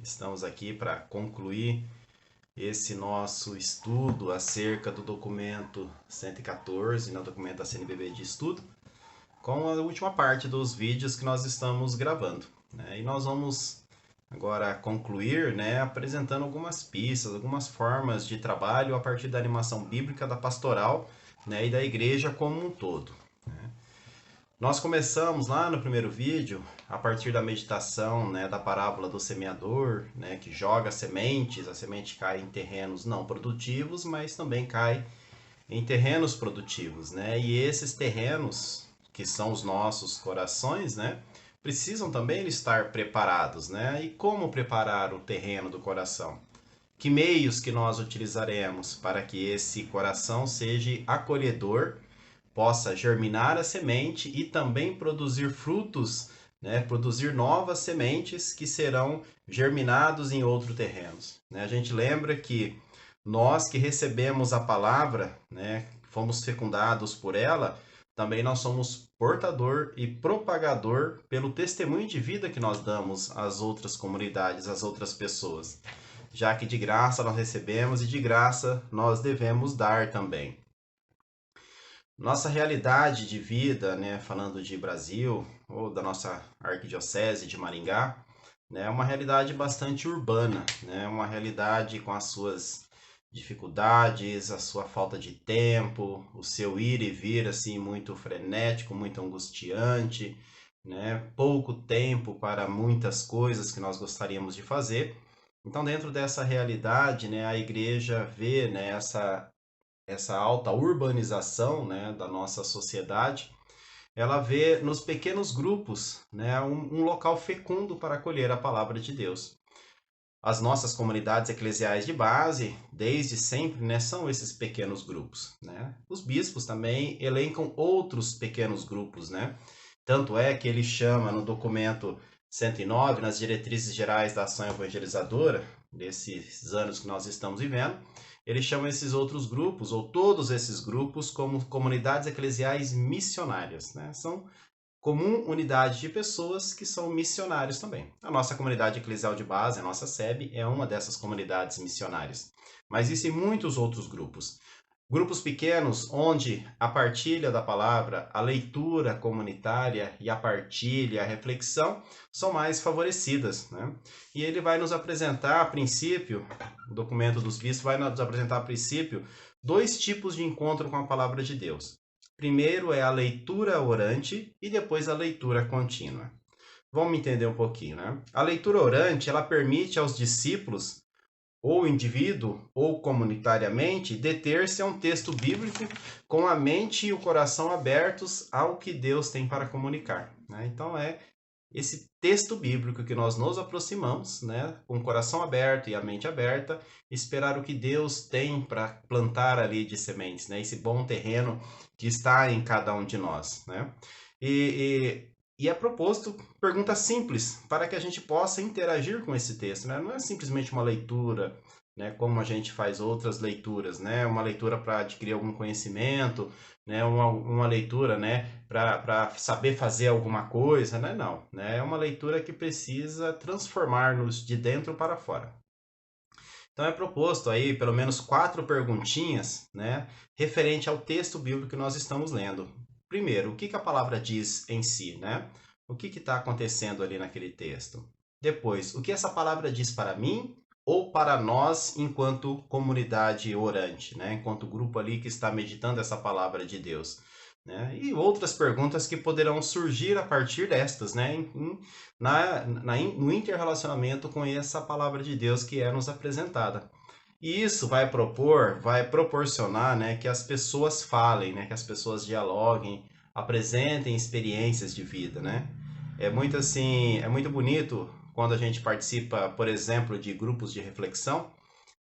Estamos aqui para concluir esse nosso estudo acerca do documento 114, no documento da CNBB de estudo, com a última parte dos vídeos que nós estamos gravando, né? E nós vamos agora concluir, né, apresentando algumas pistas, algumas formas de trabalho a partir da animação bíblica, da pastoral, né, e da igreja como um todo. Nós começamos lá no primeiro vídeo, a partir da meditação, né, da parábola do semeador, né, que joga sementes, a semente cai em terrenos não produtivos, mas também cai em terrenos produtivos, né? E esses terrenos, que são os nossos corações, né, precisam também estar preparados, né? E como preparar o terreno do coração? Que meios que nós utilizaremos para que esse coração seja acolhedor, possa germinar a semente e também produzir frutos, né, produzir novas sementes que serão germinados em outros terrenos, né? A gente lembra que nós que recebemos a palavra, né, fomos fecundados por ela, também nós somos portador e propagador pelo testemunho de vida que nós damos às outras comunidades, às outras pessoas, já que de graça nós recebemos e de graça nós devemos dar também. Nossa realidade de vida, né, falando de Brasil ou da nossa arquidiocese de Maringá, né, é uma realidade bastante urbana, né, uma realidade com as suas dificuldades, a sua falta de tempo, o seu ir e vir assim muito frenético, muito angustiante, né, pouco tempo para muitas coisas que nós gostaríamos de fazer. Então, dentro dessa realidade, né, a igreja vê, né, essa alta urbanização, né, da nossa sociedade, ela vê nos pequenos grupos, né, um local fecundo para acolher a palavra de Deus. As nossas comunidades eclesiais de base, desde sempre, né, são esses pequenos grupos, né? Os bispos também elencam outros pequenos grupos, né? Tanto é que ele chama no documento 109, nas diretrizes gerais da ação evangelizadora, desses anos que nós estamos vivendo, ele chama esses outros grupos, ou todos esses grupos, como comunidades eclesiais missionárias, né? São comum unidade de pessoas que são missionários também. A nossa comunidade eclesial de base, a nossa SEB, é uma dessas comunidades missionárias. Mas existem muitos outros grupos. Grupos pequenos onde a partilha da palavra, a leitura comunitária e a partilha, a reflexão são mais favorecidas, né? E ele vai nos apresentar, a princípio, o documento dos bispos vai nos apresentar, a princípio, dois tipos de encontro com a palavra de Deus. Primeiro é a leitura orante e depois a leitura contínua. Vamos entender um pouquinho, né? A leitura orante, ela permite aos discípulos, ou indivíduo, ou comunitariamente, deter-se a um texto bíblico com a mente e o coração abertos ao que Deus tem para comunicar, né? Então é esse texto bíblico que nós nos aproximamos, né, com o coração aberto e a mente aberta, esperar o que Deus tem para plantar ali de sementes, né, esse bom terreno que está em cada um de nós, né? E é proposto perguntas simples para que a gente possa interagir com esse texto, né? Não é simplesmente uma leitura, né, como a gente faz outras leituras, né? Uma leitura para adquirir algum conhecimento, né? Uma leitura, né, para saber fazer alguma coisa, né? Não, né? É uma leitura que precisa transformar-nos de dentro para fora. Então é proposto aí pelo menos 4 perguntinhas, né, referente ao texto bíblico que nós estamos lendo. Primeiro, o que que a palavra diz em si, né? O que está acontecendo ali naquele texto? Depois, o que essa palavra diz para mim ou para nós enquanto comunidade orante, né? Enquanto grupo ali que está meditando essa palavra de Deus, né? E outras perguntas que poderão surgir a partir destas, né? No interrelacionamento com essa palavra de Deus que é nos apresentada. E isso vai proporcionar, né, que as pessoas falem, né, que as pessoas dialoguem, apresentem experiências de vida, né? É muito assim, é muito bonito quando a gente participa, por exemplo, de grupos de reflexão,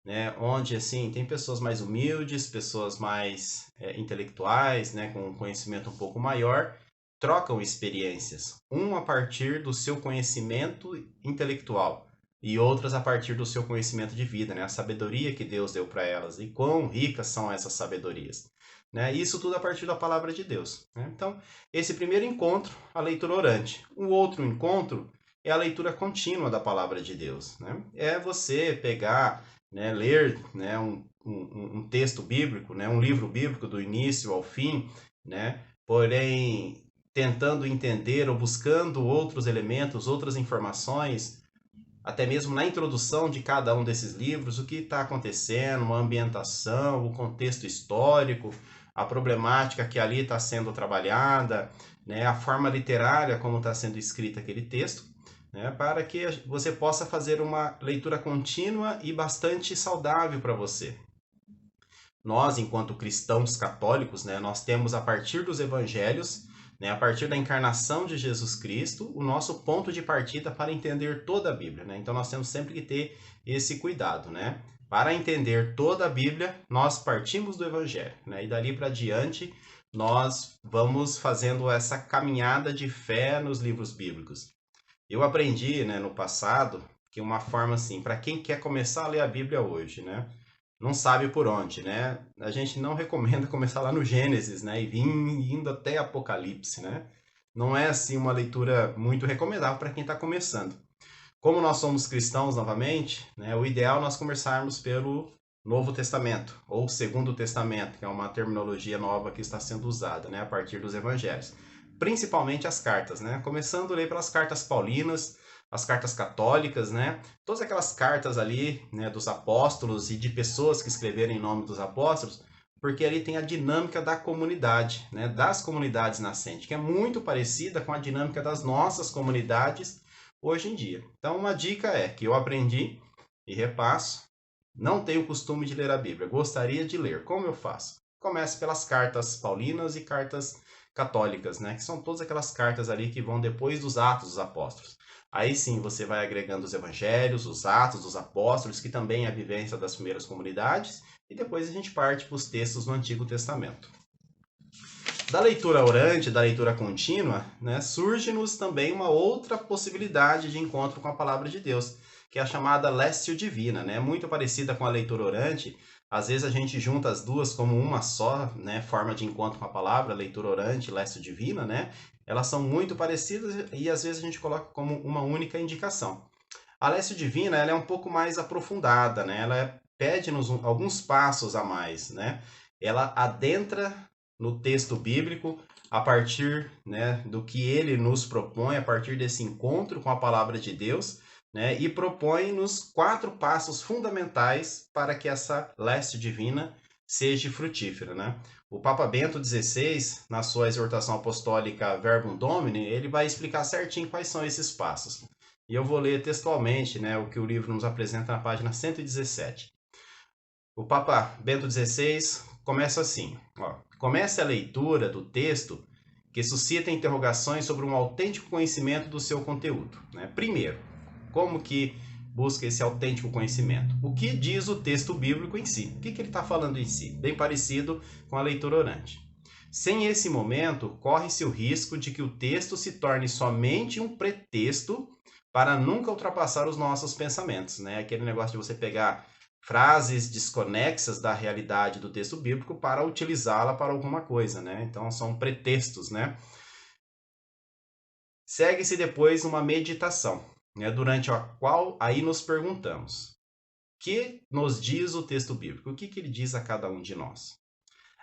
né, onde assim tem pessoas mais humildes, pessoas mais intelectuais, né, com um conhecimento um pouco maior, trocam experiências, um a partir do seu conhecimento intelectual e outras a partir do seu conhecimento de vida, né, a sabedoria que Deus deu para elas e quão ricas são essas sabedorias, né? Isso tudo a partir da palavra de Deus, né? Então, esse primeiro encontro, a leitura orante. O outro encontro é a leitura contínua da palavra de Deus, né? É você pegar, né, ler, né, um texto bíblico, né, um livro bíblico do início ao fim, né? Porém, tentando entender ou buscando outros elementos, outras informações, até mesmo na introdução de cada um desses livros, o que está acontecendo, uma ambientação, o contexto histórico, a problemática que ali está sendo trabalhada, né, a forma literária como está sendo escrita aquele texto, né, para que você possa fazer uma leitura contínua e bastante saudável para você. Nós, enquanto cristãos católicos, né, nós temos a partir dos evangelhos, né, a partir da encarnação de Jesus Cristo, o nosso ponto de partida para entender toda a Bíblia, né? Então nós temos sempre que ter esse cuidado, né? Para entender toda a Bíblia, nós partimos do evangelho, né? E dali para diante nós vamos fazendo essa caminhada de fé nos livros bíblicos. Eu aprendi, né, no passado, que uma forma assim, para quem quer começar a ler a Bíblia hoje, né? Não sabe por onde, né? A gente não recomenda começar lá no Gênesis, né? E vir indo até Apocalipse, né? Não é assim uma leitura muito recomendável para quem está começando. Como nós somos cristãos novamente, né? O ideal é nós começarmos pelo Novo Testamento ou Segundo Testamento, que é uma terminologia nova que está sendo usada, né? A partir dos Evangelhos, principalmente as cartas, né? Começando a ler pelas cartas paulinas, as cartas católicas, né? Todas aquelas cartas ali, né, dos apóstolos e de pessoas que escreveram em nome dos apóstolos, porque ali tem a dinâmica da comunidade, né, das comunidades nascentes, que é muito parecida com a dinâmica das nossas comunidades hoje em dia. Então, uma dica é que eu aprendi e repasso, não tenho o costume de ler a Bíblia, gostaria de ler. Como eu faço? Comece pelas cartas paulinas e cartas católicas, né, que são todas aquelas cartas ali que vão depois dos Atos dos Apóstolos. Aí sim você vai agregando os evangelhos, os atos dos apóstolos, que também é a vivência das primeiras comunidades, e depois a gente parte para os textos do Antigo Testamento. Da leitura orante, da leitura contínua, né, surge-nos também uma outra possibilidade de encontro com a palavra de Deus, que é a chamada Lécio Divina, né, muito parecida com a leitura orante. Às vezes a gente junta as duas como uma só, né, forma de encontro com a palavra, leitura orante, Lécio Divina, né? Elas são muito parecidas e às vezes a gente coloca como uma única indicação. A Lécio Divina, ela é um pouco mais aprofundada, né? Ela pede-nos alguns passos a mais, né? Ela adentra no texto bíblico a partir, né, do que ele nos propõe, a partir desse encontro com a palavra de Deus, né? E propõe-nos 4 passos fundamentais para que essa Lécio Divina seja frutífera, né? O Papa Bento XVI, na sua exortação apostólica Verbum Domini, ele vai explicar certinho quais são esses passos. E eu vou ler textualmente, né, o que o livro nos apresenta na página 117. O Papa Bento XVI começa assim, ó. Comece a leitura do texto que suscita interrogações sobre um autêntico conhecimento do seu conteúdo, né? Primeiro, como que busca esse autêntico conhecimento? O que diz o texto bíblico em si? O que ele está falando em si? Bem parecido com a leitura orante. Sem esse momento, corre-se o risco de que o texto se torne somente um pretexto para nunca ultrapassar os nossos pensamentos, né? Aquele negócio de você pegar frases desconexas da realidade do texto bíblico para utilizá-la para alguma coisa, né? Então são pretextos, né? Segue-se depois uma meditação, né, durante a qual aí nos perguntamos: o que nos diz o texto bíblico? O que ele diz a cada um de nós?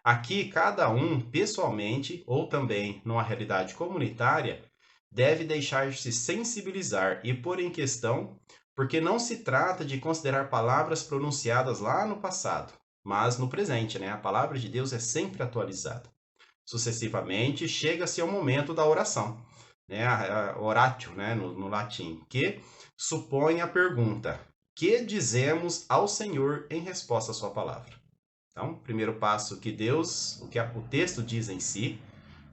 Aqui, cada um, pessoalmente, ou também numa realidade comunitária, deve deixar-se sensibilizar e pôr em questão, porque não se trata de considerar palavras pronunciadas lá no passado, mas no presente, né? A palavra de Deus é sempre atualizada. Sucessivamente, chega-se ao momento da oração, né, a oratio, né, no latim, que supõe a pergunta: que dizemos ao Senhor em resposta à sua palavra? Então, primeiro passo, que Deus, o que o texto diz em si.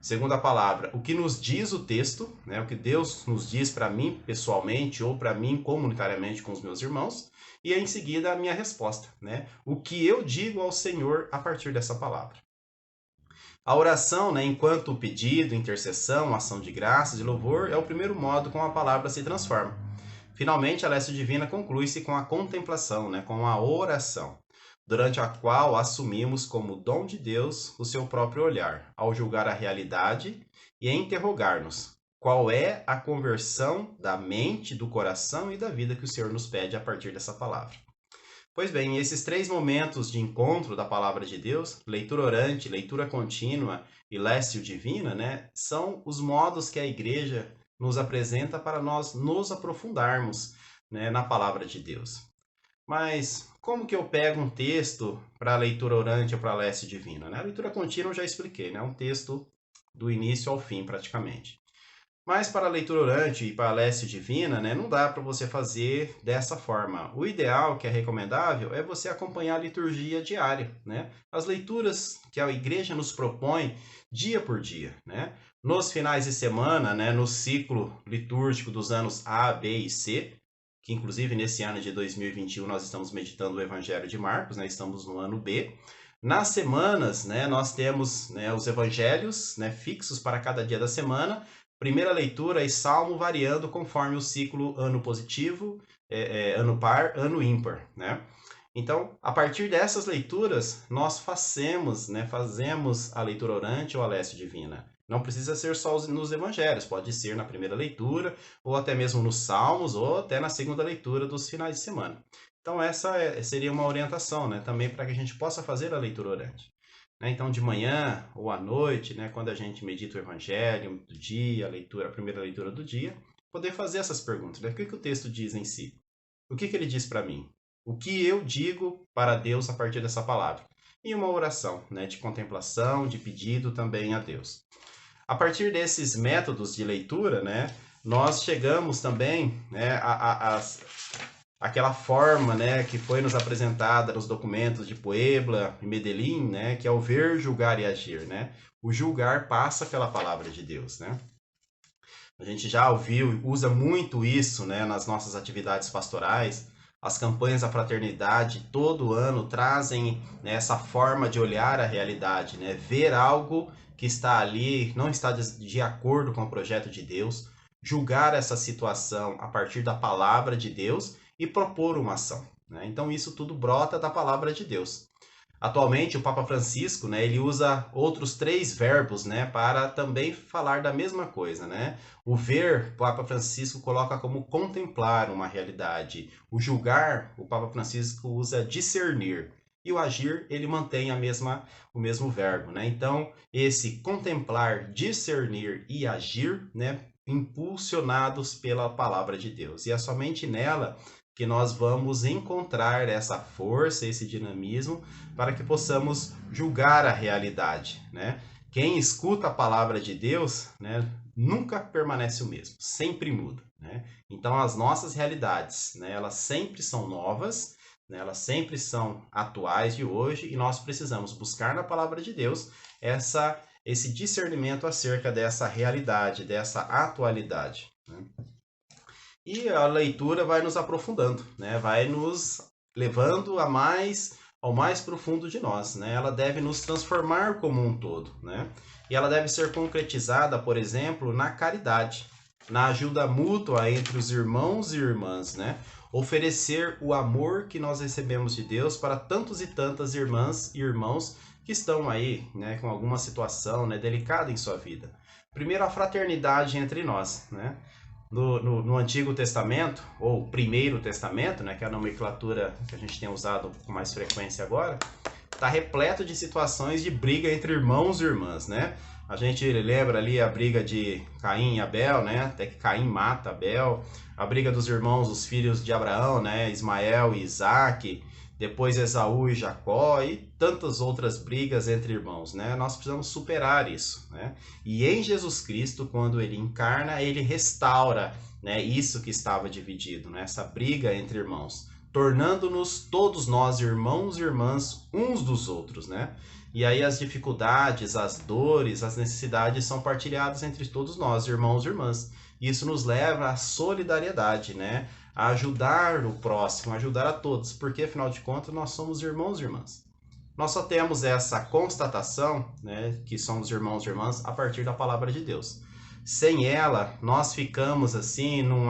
Segunda palavra, o que nos diz o texto, né, o que Deus nos diz para mim pessoalmente ou para mim comunitariamente com os meus irmãos. E em seguida a minha resposta, né, o que eu digo ao Senhor a partir dessa palavra. A oração, né, enquanto pedido, intercessão, ação de graças e louvor, é o primeiro modo como a palavra se transforma. Finalmente, a Lécio Divina conclui-se com a contemplação, né, com a oração, durante a qual assumimos como dom de Deus o seu próprio olhar, ao julgar a realidade e a interrogar-nos: qual é a conversão da mente, do coração e da vida que o Senhor nos pede a partir dessa palavra. Pois bem, esses 3 momentos de encontro da palavra de Deus, leitura orante, leitura contínua e lécio divina, né, são os modos que a igreja nos apresenta para nós nos aprofundarmos, né, na palavra de Deus. Mas como que eu pego um texto para a leitura orante ou para a lécio divina? Né? A leitura contínua eu já expliquei, né? Um texto do início ao fim, praticamente. Mas para a leitura orante e para a lécio divina, né, não dá para você fazer dessa forma. O ideal, que é recomendável, é você acompanhar a liturgia diária, né? As leituras que a igreja nos propõe dia por dia, né? Nos finais de semana, né, no ciclo litúrgico dos anos A, B e C, que inclusive nesse ano de 2021 nós estamos meditando o Evangelho de Marcos, né? Estamos no ano B. Nas semanas, né, nós temos, né, os evangelhos, né, fixos para cada dia da semana, primeira leitura e salmo variando conforme o ciclo ano positivo, ano par, ano ímpar, né? Então, a partir dessas leituras, nós fazemos a leitura orante ou a lécio divina. Não precisa ser só nos evangelhos, pode ser na primeira leitura, ou até mesmo nos salmos, ou até na segunda leitura dos finais de semana. Então, essa seria uma orientação, né, também para que a gente possa fazer a leitura orante. Então, de manhã ou à noite, né, quando a gente medita o Evangelho do dia, a primeira leitura do dia, poder fazer essas perguntas. Né? O que o texto diz em si? O que ele diz para mim? O que eu digo para Deus a partir dessa palavra? E uma oração, né, de contemplação, de pedido também a Deus. A partir desses métodos de leitura, né, nós chegamos também, né, aquela forma, né, que foi nos apresentada nos documentos de Puebla e Medellín, né, que é o ver, julgar e agir, né? O julgar passa pela palavra de Deus, né? A gente já ouviu, usa muito isso, né, nas nossas atividades pastorais. As campanhas da fraternidade todo ano trazem, né, essa forma de olhar a realidade, né? Ver algo que está ali, não está de acordo com o projeto de Deus, julgar essa situação a partir da palavra de Deus e propor uma ação, né? Então isso tudo brota da palavra de Deus. Atualmente o Papa Francisco, né, ele usa outros 3 verbos, né, para também falar da mesma coisa, né? O ver, o Papa Francisco coloca como contemplar uma realidade. O julgar, o Papa Francisco usa discernir. E o agir, ele mantém o mesmo verbo, né? Então, esse contemplar, discernir e agir, né, impulsionados pela palavra de Deus. E é somente nela que nós vamos encontrar essa força, esse dinamismo, para que possamos julgar a realidade, né? Quem escuta a palavra de Deus, né, nunca permanece o mesmo, sempre muda, né? Então as nossas realidades, né, elas sempre são novas, né, elas sempre são atuais de hoje e nós precisamos buscar na palavra de Deus esse discernimento acerca dessa realidade, dessa atualidade, né? E a leitura vai nos aprofundando, né? Vai nos levando ao mais profundo de nós, né? Ela deve nos transformar como um todo, né? E ela deve ser concretizada, por exemplo, na caridade, na ajuda mútua entre os irmãos e irmãs, né? Oferecer o amor que nós recebemos de Deus para tantos e tantas irmãs e irmãos que estão aí, né, com alguma situação, né, delicada em sua vida. Primeiro, a fraternidade entre nós, né? No Antigo Testamento, ou Primeiro Testamento, né, que é a nomenclatura que a gente tem usado com mais frequência agora, está repleto de situações de briga entre irmãos e irmãs, né? A gente lembra ali a briga de Caim e Abel, né? Até que Caim mata Abel. A briga dos irmãos, os filhos de Abraão, né? Ismael e Isaque. Depois Esaú e Jacó e tantas outras brigas entre irmãos, né? Nós precisamos superar isso, né? E em Jesus Cristo, quando ele encarna, ele restaura, né, isso que estava dividido, né? Essa briga entre irmãos, tornando-nos todos nós irmãos e irmãs uns dos outros, né? E aí as dificuldades, as dores, as necessidades são partilhadas entre todos nós, irmãos e irmãs. Isso nos leva à solidariedade, né? A ajudar o próximo, a ajudar a todos, porque afinal de contas nós somos irmãos e irmãs. Nós só temos essa constatação, né, que somos irmãos e irmãs a partir da palavra de Deus. Sem ela, nós ficamos assim num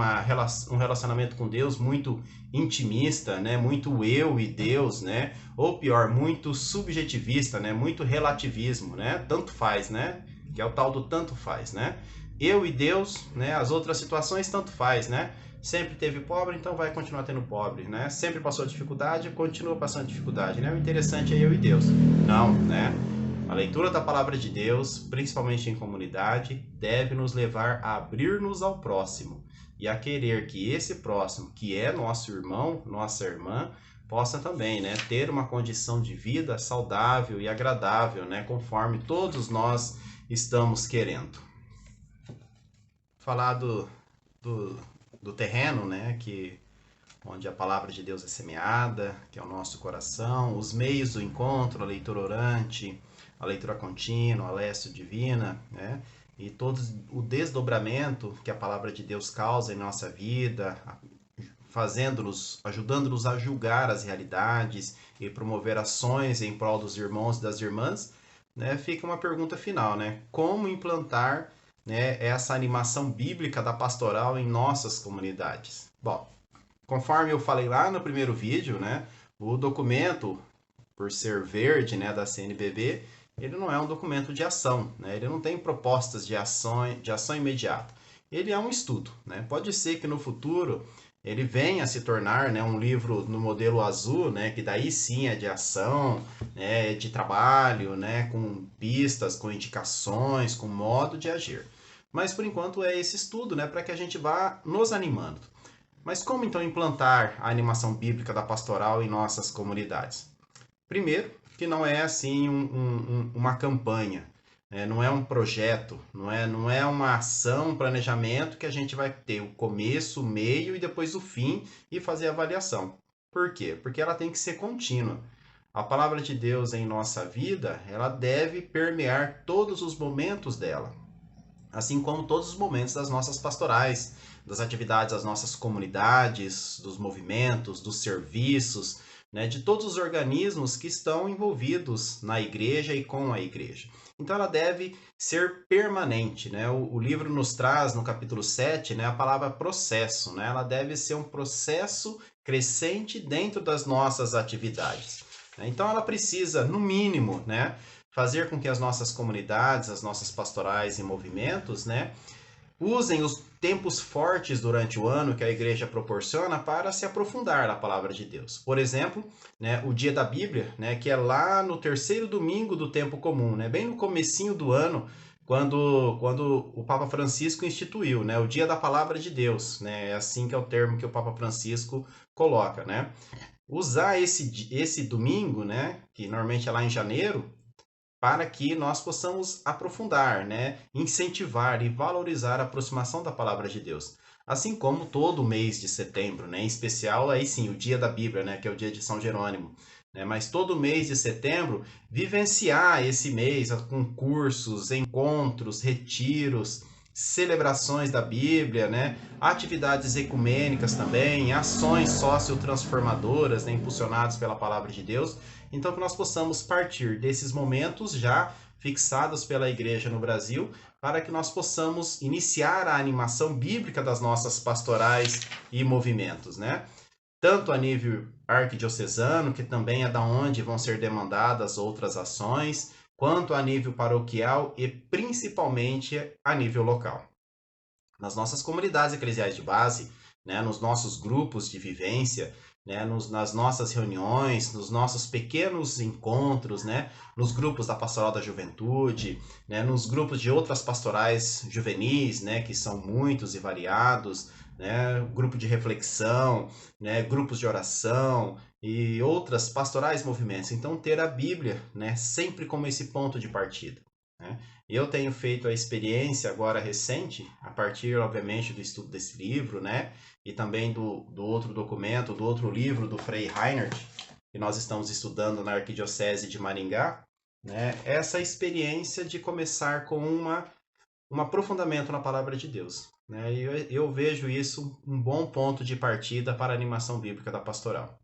relacionamento com Deus muito intimista, né, muito eu e Deus, né, ou pior, muito subjetivista, né, muito relativismo, né, tanto faz, né, que é o tal do tanto faz, né. eu e Deus, né? As outras situações tanto faz, né? Sempre teve pobre, então vai continuar tendo pobre, né? Sempre passou dificuldade, continua passando dificuldade, né? O interessante é eu e Deus. Não, né? A leitura da palavra de Deus, principalmente em comunidade, deve nos levar a abrir-nos ao próximo e a querer que esse próximo, que é nosso irmão, nossa irmã, possa também, né, ter uma condição de vida saudável e agradável, né, conforme todos nós estamos querendo. Falar do, do terreno, né, onde a palavra de Deus é semeada, que é o nosso coração, os meios do encontro, a leitura orante, a leitura contínua, a lécio divina, né? E todo o desdobramento que a palavra de Deus causa em nossa vida, fazendo-nos, ajudando-nos a julgar as realidades e promover ações em prol dos irmãos e das irmãs, né? Fica uma pergunta final, né? Como implantar, né, essa animação bíblica da pastoral em nossas comunidades? Bom, conforme eu falei lá no primeiro vídeo, né, o documento, por ser verde, né, da CNBB, ele não é um documento de ação, né, ele não tem propostas de ação imediata. Ele é um estudo, né? Pode ser que no futuro ele venha a se tornar, né, um livro no modelo azul, né, que daí sim é de ação, né, de trabalho, né, com pistas, com indicações, com modo de agir. Mas por enquanto é esse estudo, né, para que a gente vá nos animando. Mas como então implantar a animação bíblica da pastoral em nossas comunidades? Primeiro, que não é assim uma campanha, né? Não é um projeto, não é uma ação, um planejamento que a gente vai ter o começo, o meio e depois o fim e fazer a avaliação. Por quê? Porque ela tem que ser contínua. A palavra de Deus em nossa vida, ela deve permear todos os momentos dela, assim como todos os momentos das nossas pastorais, das atividades das nossas comunidades, dos movimentos, dos serviços, né, de todos os organismos que estão envolvidos na igreja e com a igreja. Então ela deve ser permanente, né? O livro nos traz no capítulo 7, né, a palavra processo, né? Ela deve ser um processo crescente dentro das nossas atividades. Então ela precisa, no mínimo, né, fazer com que as nossas comunidades, as nossas pastorais e movimentos, né, usem os tempos fortes durante o ano que a igreja proporciona para se aprofundar na palavra de Deus. Por exemplo, né, o dia da Bíblia, né, que é lá no terceiro domingo do tempo comum, né, bem no comecinho do ano, quando o Papa Francisco instituiu, né, o dia da palavra de Deus, né, é assim que é o termo que o Papa Francisco coloca, né. Usar esse domingo, né, que normalmente é lá em janeiro, para que nós possamos aprofundar, né, incentivar e valorizar a aproximação da palavra de Deus. Assim como todo o mês de setembro, né, em especial aí sim, o dia da Bíblia, né, que é o dia de São Jerônimo, né, mas todo mês de setembro vivenciar esse mês com cursos, encontros, retiros, celebrações da Bíblia, né, atividades ecumênicas também, ações sociotransformadoras, né, impulsionadas pela palavra de Deus. Então, que nós possamos partir desses momentos já fixados pela igreja no Brasil, para que nós possamos iniciar a animação bíblica das nossas pastorais e movimentos, né? Tanto a nível arquidiocesano, que também é da onde vão ser demandadas outras ações, quanto a nível paroquial e principalmente a nível local. Nas nossas comunidades eclesiais de base, né, nos nossos grupos de vivência, né, nas nossas reuniões, nos nossos pequenos encontros, né, nos grupos da Pastoral da Juventude, né, nos grupos de outras pastorais juvenis, né, que são muitos e variados, né, grupo de reflexão, né, grupos de oração e outras pastorais movimentos. Então, ter a Bíblia, né, sempre como esse ponto de partida, né? Eu tenho feito a experiência agora recente, a partir, obviamente, do estudo desse livro, né? E também do outro documento, do outro livro do Frei Reinhardt, que nós estamos estudando na Arquidiocese de Maringá, né? Essa experiência de começar com um aprofundamento na palavra de Deus, né? E eu vejo isso um bom ponto de partida para a animação bíblica da pastoral.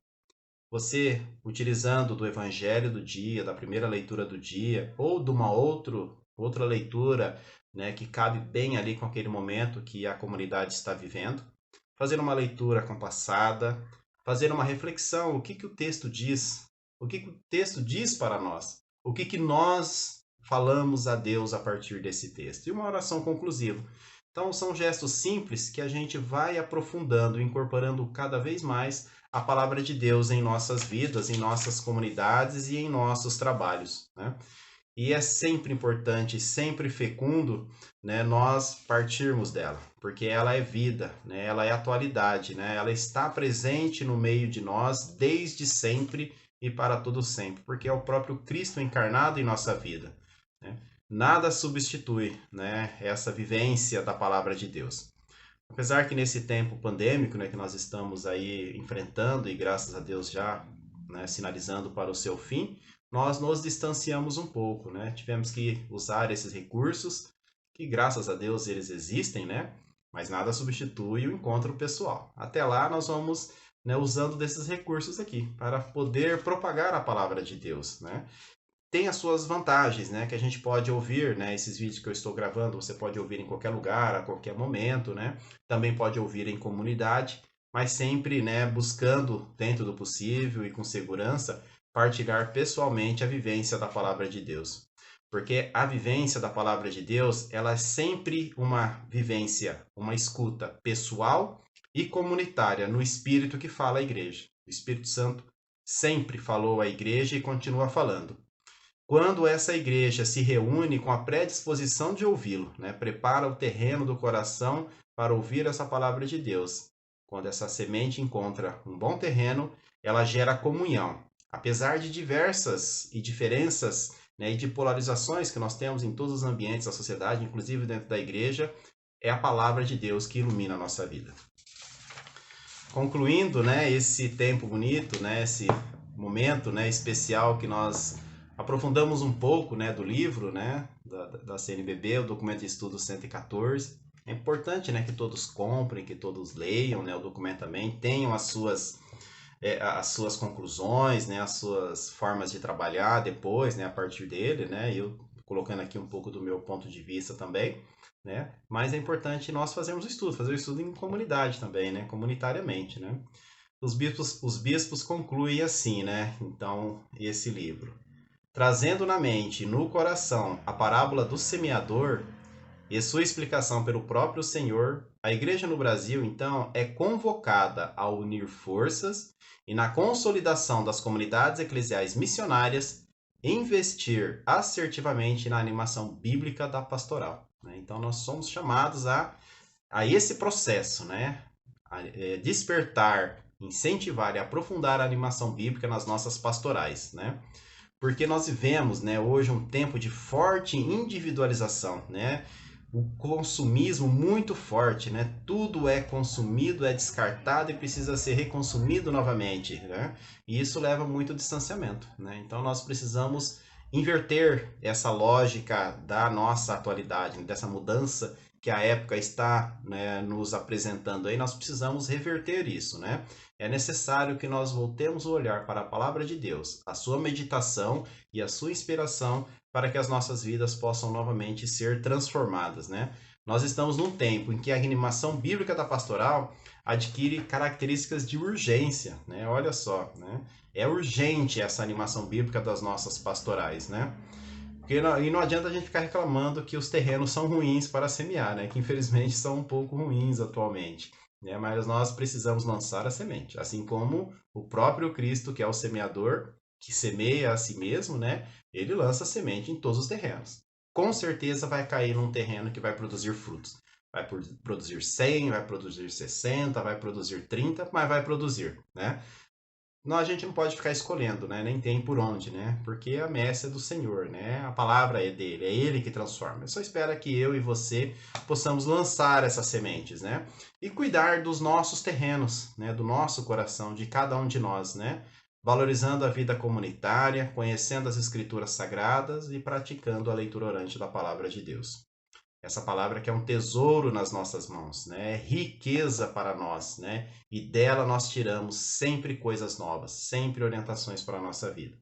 Você, utilizando do evangelho do dia, da primeira leitura do dia, ou de uma outra leitura, né, que cabe bem ali com aquele momento que a comunidade está vivendo, fazer uma leitura compassada, fazer uma reflexão, o que o texto diz, o que o texto diz para nós, o que nós falamos a Deus a partir desse texto, e uma oração conclusiva, Então, são gestos simples que a gente vai aprofundando, incorporando cada vez mais a palavra de Deus em nossas vidas, em nossas comunidades e em nossos trabalhos, né? E é sempre importante, sempre fecundo, né, nós partirmos dela, porque ela é vida, né, ela é atualidade, né, ela está presente no meio de nós desde sempre e para todo sempre, porque é o próprio Cristo encarnado em nossa vida, né? Nada substitui, né, essa vivência da palavra de Deus. Apesar que nesse tempo pandêmico, né, que nós estamos aí enfrentando e graças a Deus já, né, sinalizando para o seu fim, nós nos distanciamos um pouco, né? Tivemos que usar esses recursos, que graças a Deus eles existem, né? Mas nada substitui o encontro pessoal. Até lá nós vamos, né, usando desses recursos aqui para poder propagar a palavra de Deus, né? Tem as suas vantagens, né? Que a gente pode ouvir, né? Esses vídeos que eu estou gravando, você pode ouvir em qualquer lugar, a qualquer momento, né? Também pode ouvir em comunidade, mas sempre, né? Buscando, dentro do possível e com segurança, partilhar pessoalmente a vivência da palavra de Deus. Porque a vivência da palavra de Deus, ela é sempre uma vivência, uma escuta pessoal e comunitária no Espírito que fala à igreja. O Espírito Santo sempre falou à igreja e continua falando. Quando essa igreja se reúne com a predisposição de ouvi-lo, né? Prepara o terreno do coração para ouvir essa palavra de Deus. Quando essa semente encontra um bom terreno, ela gera comunhão. Apesar de diversas e diferenças, né, e de polarizações que nós temos em todos os ambientes da sociedade, inclusive dentro da igreja, é a palavra de Deus que ilumina a nossa vida. Concluindo, né, esse tempo bonito, né, esse momento, né, especial que nós aprofundamos um pouco, né, do livro, né, da CNBB, o documento de estudo 114. É importante, né, que todos comprem, que todos leiam, né, o documento também, tenham as suas conclusões, né, as suas formas de trabalhar depois, né, a partir dele, né, eu colocando aqui um pouco do meu ponto de vista também, né, mas é importante nós fazermos o estudo, fazer o estudo em comunidade também, né, comunitariamente, né. Os bispos concluem assim, né, então, esse livro. Trazendo na mente e no coração a parábola do semeador e sua explicação pelo próprio Senhor, a igreja no Brasil, então, é convocada a unir forças e, na consolidação das comunidades eclesiais missionárias, investir assertivamente na animação bíblica da pastoral, né? Então, nós somos chamados a esse processo, né? Despertar, incentivar e aprofundar a animação bíblica nas nossas pastorais, né? Porque nós vivemos, né, hoje um tempo de forte individualização, né? O consumismo muito forte, né? Tudo é consumido, é descartado e precisa ser reconsumido novamente, né? E isso leva muito distanciamento, né? Então nós precisamos inverter essa lógica da nossa atualidade, dessa mudança que a época está, né, nos apresentando aí, nós precisamos reverter isso, né? É necessário que nós voltemos o olhar para a palavra de Deus, a sua meditação e a sua inspiração para que as nossas vidas possam novamente ser transformadas, né? Nós estamos num tempo em que a animação bíblica da pastoral adquire características de urgência, né? Olha só, né? É urgente essa animação bíblica das nossas pastorais, né? E não adianta a gente ficar reclamando que os terrenos são ruins para semear, né? Que infelizmente são um pouco ruins atualmente, né? Mas nós precisamos lançar a semente, assim como o próprio Cristo, que é o semeador, que semeia a si mesmo, né? Ele lança a semente em todos os terrenos. Com certeza vai cair num terreno que vai produzir frutos. Vai produzir 100, vai produzir 60, vai produzir 30, mas vai produzir, né? Não, a gente não pode ficar escolhendo, né? Nem tem por onde, né? Porque a messe é do Senhor, né? A palavra é dele, é ele que transforma. Eu só espero que eu e você possamos lançar essas sementes, né? E cuidar dos nossos terrenos, né? Do nosso coração, de cada um de nós, né? Valorizando a vida comunitária, conhecendo as escrituras sagradas e praticando a leitura orante da palavra de Deus. Essa palavra que é um tesouro nas nossas mãos, né? É riqueza para nós, né? E dela nós tiramos sempre coisas novas, sempre orientações para a nossa vida.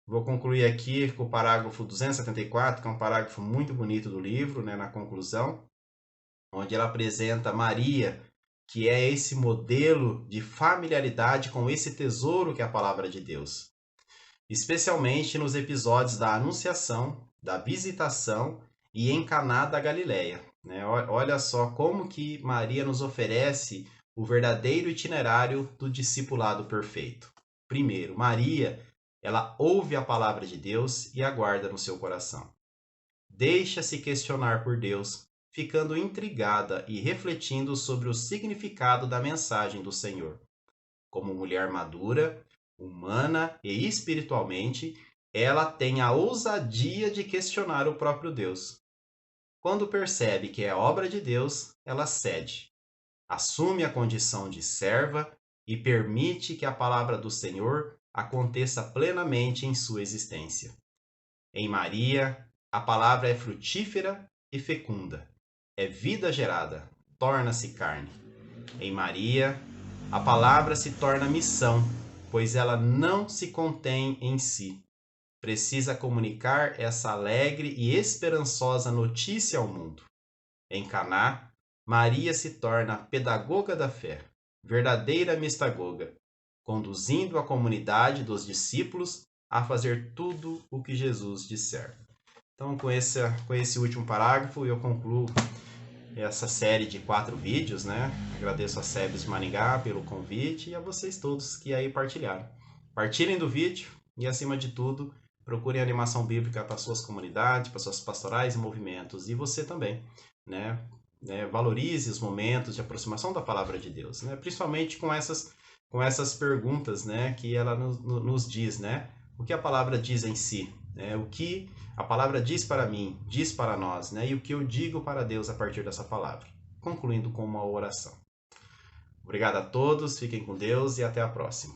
Vou concluir aqui com o parágrafo 274, que é um parágrafo muito bonito do livro, né? Na conclusão, onde ela apresenta Maria, que é esse modelo de familiaridade com esse tesouro que é a palavra de Deus. Especialmente nos episódios da Anunciação, da Visitação e em Caná da Galileia, né? Olha só como que Maria nos oferece o verdadeiro itinerário do discipulado perfeito. Primeiro, Maria, ela ouve a palavra de Deus e aguarda no seu coração. Deixa-se questionar por Deus, ficando intrigada e refletindo sobre o significado da mensagem do Senhor. Como mulher madura, humana e espiritualmente, ela tem a ousadia de questionar o próprio Deus. Quando percebe que é obra de Deus, ela cede, assume a condição de serva e permite que a palavra do Senhor aconteça plenamente em sua existência. Em Maria, a palavra é frutífera e fecunda, é vida gerada, torna-se carne. Em Maria, a palavra se torna missão, pois ela não se contém em si. Precisa comunicar essa alegre e esperançosa notícia ao mundo. Em Caná, Maria se torna a pedagoga da fé, verdadeira mistagoga, conduzindo a comunidade dos discípulos a fazer tudo o que Jesus disser. Então, com esse último parágrafo, eu concluo essa série de 4 vídeos, né? Agradeço a Sebes de Maringá pelo convite e a vocês todos que aí partilharam. Partilhem do vídeo e, acima de tudo, procurem animação bíblica para suas comunidades, para suas pastorais e movimentos. E você também, né? Valorize os momentos de aproximação da palavra de Deus, né? Principalmente com essas perguntas, né? Que ela nos diz, né? O que a palavra diz em si, né? O que a palavra diz para mim, diz para nós, né? E o que eu digo para Deus a partir dessa palavra. Concluindo com uma oração. Obrigado a todos, fiquem com Deus e até a próxima.